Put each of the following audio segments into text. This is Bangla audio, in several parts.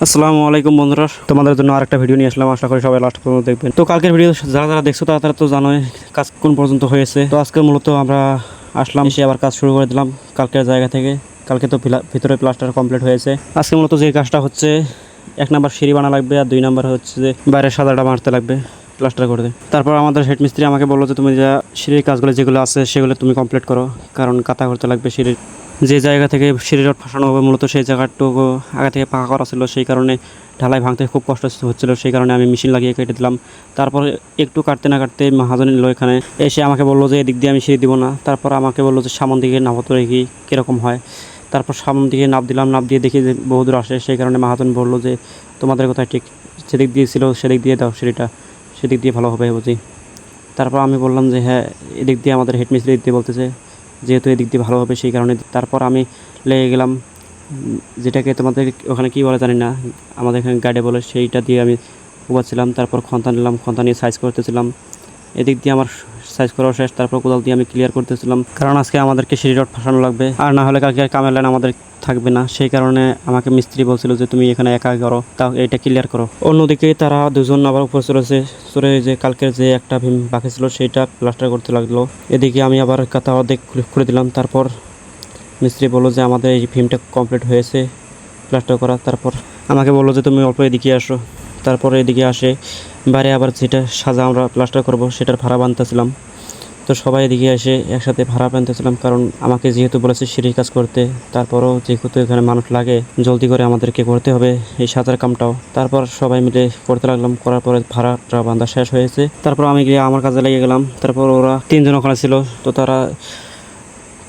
আসসালামু আলাইকুম বন্ধুরা, তোমাদের জন্য আরেকটা ভিডিও নিয়ে আসলাম। আশা করি সবাই লাস্ট পর্যন্ত দেখবেন। তো কালকের ভিডিও যারা যারা দেখছো তারা তো জানোই কাজ কোন পর্যন্ত হয়েছে। তো আজকে মূলত আমরা আসলাম, এসে আবার কাজ শুরু করে দিলাম কালকের জায়গা থেকে। কালকে তো ভিতরে প্লাস্টার কমপ্লিট হয়েছে। আজকে মূলত যে কাজটা হচ্ছে, 1 নাম্বার সিঁড়ি বানা লাগবে, আর 2 নাম্বার হচ্ছে যে বাইরের সাদাটা মারতে লাগবে প্লাস্টার করতে। তারপর আমাদের হেড মিস্ত্রি আমাকে বললো যে তুমি যা সিঁড়ির কাজগুলো যেগুলো আছে সেগুলো তুমি কমপ্লিট করো, কারণ কাতা করতে লাগবে সিঁড়ির। যে জায়গা থেকে সিঁড়ির রড ফাঁসানো হবে মূলত সেই জায়গাটুকু আগে থেকে পাকা করা ছিল, সেই কারণে ঢালাই ভাঙতে খুব কষ্ট হচ্ছিল। সেই কারণে আমি মেশিন লাগিয়ে কেটে দিলাম। তারপর একটু কাটতে না কাটতে মহাজন এলো এখানে, এসে আমাকে বললো যে এদিক দিয়ে আমি সিঁড়ি দিব না। তারপর আমাকে বললো যে সামন দিকে নামাতে রেখি কীরকম হয়। তারপর সামন দিকে নাপ দিলাম, নাপ দিয়ে দেখি যে বহুদূর আসে। সেই কারণে মহাজন বললো যে তোমাদের কোথায় ঠিক সেদিক দিয়ে ছিল সেদিক দিয়ে দাও সিঁড়িটা, সেদিক দিয়ে ভালো হবে বুঝি। তারপর আমি বললাম যে হ্যাঁ, এদিক দিয়ে আমাদের হেড মিস্ত্রি দিতে বলতেছে, যেহেতু এদিক দিয়ে ভালো হবে সেই কারণে। তারপর আমি লেগে গেলাম, যেটাকে তোমাদের ওখানে কী বলে জানি না, আমাদের এখানে গাইডে বলে, সেইটা দিয়ে আমি উবাচ্ছিলাম। তারপর খন্তা নিলাম, খন্তা নিয়ে সাইজ করতেছিলাম। এদিক দিয়ে আমার সাইজ করা শেষ। তারপর কোদাল দিয়ে আমি ক্লিয়ার করতেছিলাম, কারণ আজকে আমাদেরকে সিঁড়ি রড ফাঁসানো লাগবে, আর না হলে কালকে কামের লাইন আমাদের থাকবে না। সেই কারণে আমাকে মিস্ত্রি বলছিল যে তুমি এখানে একা করো, তাও এটা ক্লিয়ার করো। অন্যদিকে তারা দুজন আবার উপর চলে যে কালকের যে একটা ভীম বাকি ছিল সেইটা প্লাস্টার করতে লাগলো। এদিকে আমি আবার কাতা অর্ধেক খুলে দিলাম। তারপর মিস্ত্রি বললো যে আমাদের এই ভীমটা কমপ্লিট হয়েছে প্লাস্টার করা। তারপর আমাকে বললো যে তুমি অল্প এদিকে আসো। তারপরে এদিকে আসে বাইরে আবার যেটা সাজা আমরা প্লাস্টার করব সেটার ভাড়া বানতেছিলাম। তো সবাই এদিকে এসে একসাথে ভাড়া বানতেছিলাম, কারণ আমাকে যেহেতু বলেছে সিঁড়ির কাজ করতে, তারপরও যেহেতু এখানে মানুষ লাগে জলদি করে আমাদেরকে করতে হবে এই সাজার কামটাও। তারপর সবাই মিলে করতে লাগলাম। করার পরে ভাড়াটা বান্ধা শেষ হয়েছে। তারপর আমি গিয়ে আমার কাজে লেগে গেলাম। তারপর ওরা 3 জন ওখানে ছিল, তো তারা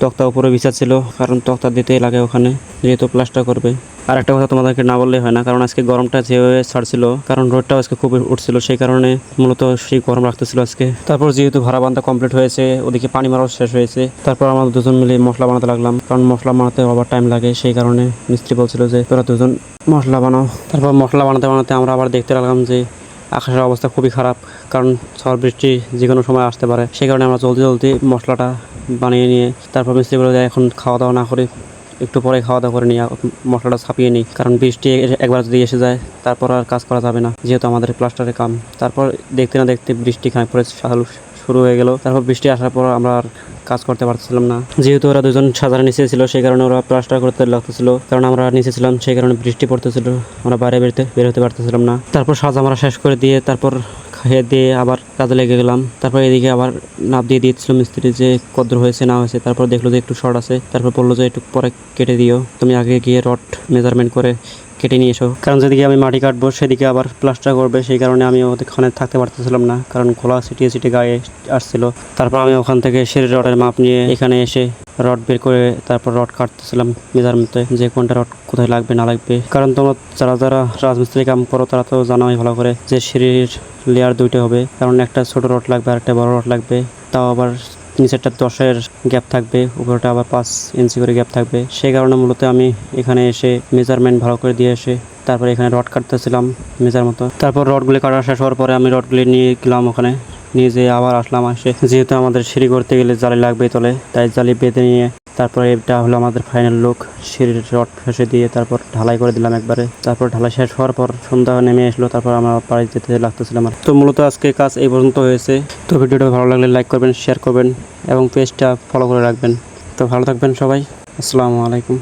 তক্তা উপরে বিছাচ্ছিল, কারণ তক্তা দিতেই লাগে ওখানে যেহেতু প্লাস্টার করবে। আর একটা কথা তোমাদেরকে না বললেই হয় না, কারণ আজকে গরমটা যেভাবে ছাড়ছিল, কারণ রোদটাও আজকে খুব উঠছিল, সেই কারণে মূলত সেই গরম রাখতেছিল আজকে। তারপর যেহেতু ভাড়া বান্ধা কমপ্লিট হয়েছে, ওদিকে পানি মারাও শেষ হয়েছে। তারপর আমরা দুজন মিলে মশলা বানাতে লাগলাম, কারণ মশলা বানাতে আবার টাইম লাগে। সেই কারণে মিস্ত্রি বলছিল যে তোরা দুজন মশলা বানাও। তারপর মশলা বানাতে বানাতে আমরা আবার দেখতে লাগলাম যে আকাশের অবস্থা খুবই খারাপ, কারণ ঝড় বৃষ্টি যে কোনো সময় আসতে পারে। সেই কারণে আমরা জলদি জলদি মশলাটা বানিয়ে নিয়ে তারপর মিস্ত্রি বলে এখন খাওয়া দাওয়া না করে একটু পরে খাওয়া দাওয়া করে নিয়ে মশলাটা ছাপিয়ে নিই, কারণ বৃষ্টি একবার যদি এসে যায় তারপর আর কাজ করা যাবে না, যেহেতু আমাদের প্লাস্টারের কাম। তারপর দেখতে না দেখতে বৃষ্টি খানিক পরে শুরু হয়ে গেল। তারপর বৃষ্টি আসার পর আমরা আর কাজ করতে পারছিলাম না, যেহেতু ওরা দুজন সাজার নিচে ছিল সেই কারণে ওরা প্লাস্টার করতে লাগতেছিল, কারণ আমরা নিচে ছিলাম সেই কারণে বৃষ্টি পড়তেছিল, আমরা বাইরে বের হতে পারতেছিলাম না। তারপর সাজা আমরা শেষ করে দিয়ে তারপর খেয়ে দিয়ে আবার কাজে লেগে গেলাম। তারপর এদিকে আবার নাপ দিয়ে দিয়েছিল মিস্ত্রি যে কদ্র হয়েছে না হয়েছে। তারপর দেখলো যে একটু শর্ট আছে, তারপর বললো যে একটু পরে কেটে দিও, তুমি আগে গিয়ে রড মেজারমেন্ট করে কেটে নিয়ে এসো, কারণ যেদিকে আমি মাটি কাটবো সেদিকে আবার প্লাস্টার করবে। সেই কারণে আমি ওখানে থাকতে পারতেছিলাম না, কারণ খোলা ছিটিয়ে গায়ে আসছিল। তারপর আমি ওখান থেকে সিঁড়ির রডের মাপ নিয়ে এখানে এসে রড বের করে তারপর রড কাটতেছিলাম মেজারমেন্টে, যে কোনটা রড কোথায় লাগবে না লাগবে। কারণ তোমরা যারা রাজমিস্ত্রি কাম করো তারা তো জানোই ভালো করে যে সিঁড়ির লেয়ার 2টা হবে, কারণ একটা ছোট রড লাগবে আর একটা বড় রড লাগবে। তাও আবার নিচেরটা 10-এর গ্যাপ থাকবে, উপরটা আবার 5 ইঞ্চি করে গ্যাপ থাকবে। সেই কারণে মূলত আমি এখানে এসে মেজারমেন্ট ভালো করে দিয়ে এসে তারপরে এখানে রড কাটতেছিলাম মেজার মতো। তারপর রডগুলি কাটা শেষ হওয়ার পরে আমি রডগুলি নিয়ে গেলাম ওখানে, নিয়ে যেয়ে আবার আসলাম। আসে যেহেতু আমাদের সিঁড়ি করতে গেলে জালি লাগবে তলে, তাই জালি বেঁধে নিয়ে তারপরে এটা হলো আমাদের ফাইনাল লুক। সিঁড়ির রড ফেসে দিয়ে তারপর ঢালাই করে দিলাম একবারে। তারপর ঢালাই শেষ হওয়ার পর সন্ধ্যা নেমে আসলো, তারপর আমরা বাড়ি যেতে লাগতেছিলাম। তো মূলত আজকে কাজ এই পর্যন্ত হয়েছে। তো ভিডিওটা ভালো লাগলে লাইক করবেন, শেয়ার করবেন এবং পেজটা ফলো করে রাখবেন। তো ভালো থাকবেন সবাই, আসসালামু আলাইকুম।